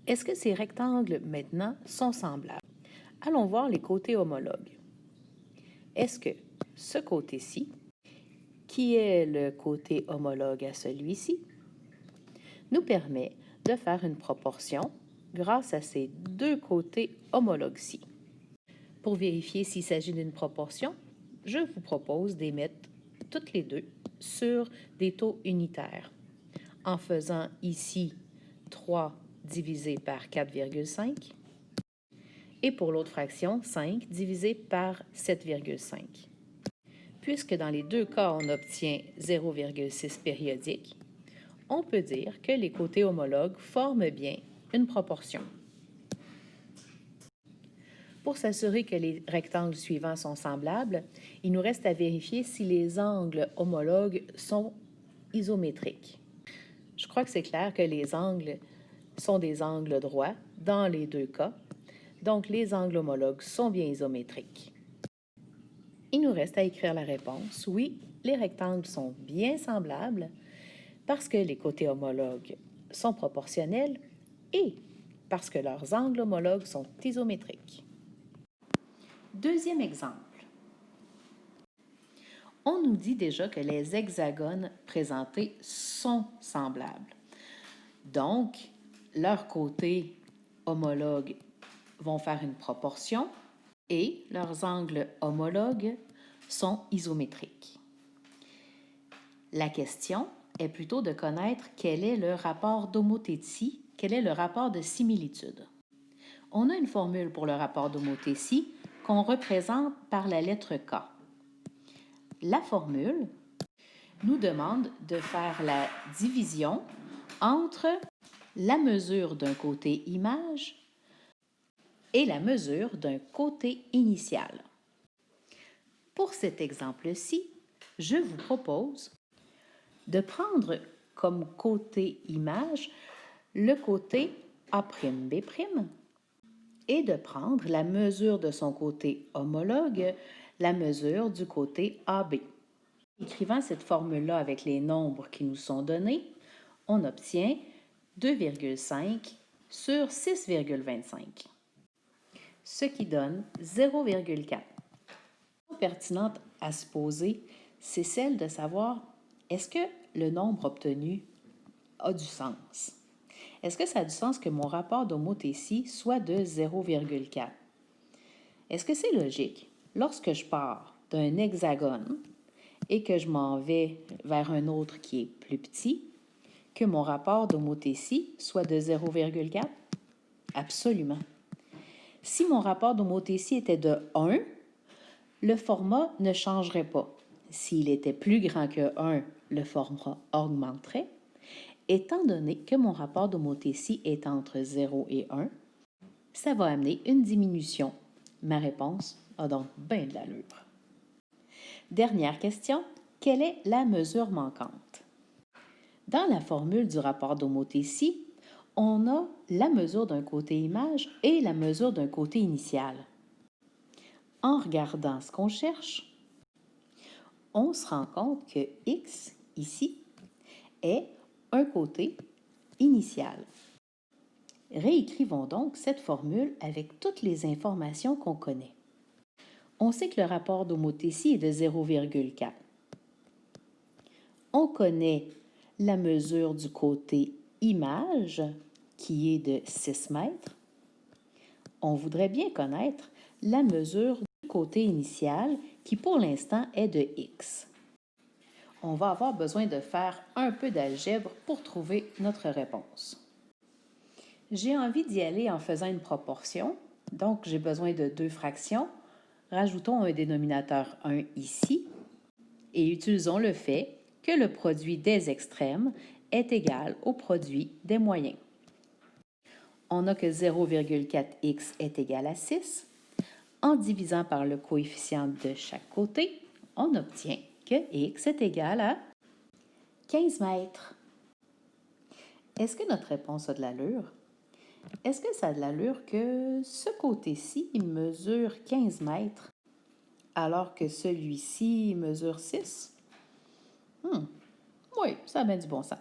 Est-ce que ces rectangles, maintenant, sont semblables? Allons voir les côtés homologues. Est-ce que ce côté-ci, qui est le côté homologue à celui-ci, nous permet de faire une proportion grâce à ces deux côtés homologues-ci? Pour vérifier s'il s'agit d'une proportion, je vous propose d'émettre toutes les deux sur des taux unitaires, en faisant ici 3 divisé par 4,5 et pour l'autre fraction, 5 divisé par 7,5. Puisque dans les deux cas, on obtient 0,6 périodique, on peut dire que les côtés homologues forment bien une proportion. Pour s'assurer que les rectangles suivants sont semblables, il nous reste à vérifier si les angles homologues sont isométriques. Je crois que c'est clair que les angles sont des angles droits dans les deux cas, donc les angles homologues sont bien isométriques. Il nous reste à écrire la réponse. Oui, les rectangles sont bien semblables parce que les côtés homologues sont proportionnels et parce que leurs angles homologues sont isométriques. Deuxième exemple. On nous dit déjà que les hexagones présentés sont semblables. Donc, leurs côtés homologues vont faire une proportion et leurs angles homologues sont isométriques. La question est plutôt de connaître quel est le rapport d'homothétie, quel est le rapport de similitude. On a une formule pour le rapport d'homothétie qu'on représente par la lettre K. La formule nous demande de faire la division entre la mesure d'un côté image et la mesure d'un côté initial. Pour cet exemple-ci, je vous propose de prendre comme côté image le côté A'B' et de prendre la mesure de son côté homologue, la mesure du côté AB. Écrivant cette formule-là avec les nombres qui nous sont donnés, on obtient 2,5 sur 6,25, ce qui donne 0,4. La question pertinente à se poser, c'est celle de savoir est-ce que le nombre obtenu a du sens? Est-ce que ça a du sens que mon rapport d'homothétie soit de 0,4? Est-ce que c'est logique, lorsque je pars d'un hexagone et que je m'en vais vers un autre qui est plus petit, que mon rapport d'homothétie soit de 0,4? Absolument. Si mon rapport d'homothétie était de 1, le format ne changerait pas. S'il était plus grand que 1, le format augmenterait. Étant donné que mon rapport d'homothétie est entre 0 et 1, ça va amener une diminution. Ma réponse a donc bien de l'allure. Dernière question, quelle est la mesure manquante? Dans la formule du rapport d'homothétie, on a la mesure d'un côté image et la mesure d'un côté initial. En regardant ce qu'on cherche, on se rend compte que x, ici, est un côté initial. Réécrivons donc cette formule avec toutes les informations qu'on connaît. On sait que le rapport d'homothétie est de 0,4. On connaît la mesure du côté image, qui est de 6 mètres. On voudrait bien connaître la mesure du côté initial, qui pour l'instant est de x. On va avoir besoin de faire un peu d'algèbre pour trouver notre réponse. J'ai envie d'y aller en faisant une proportion, donc j'ai besoin de deux fractions. Rajoutons un dénominateur 1 ici et utilisons le fait que le produit des extrêmes est égal au produit des moyens. On a que 0,4x est égal à 6. En divisant par le coefficient de chaque côté, on obtient que x est égal à 15 mètres. Est-ce que notre réponse a de l'allure? Est-ce que ça a de l'allure que ce côté-ci mesure 15 mètres alors que celui-ci mesure 6? Oui, ça a bien du bon sens.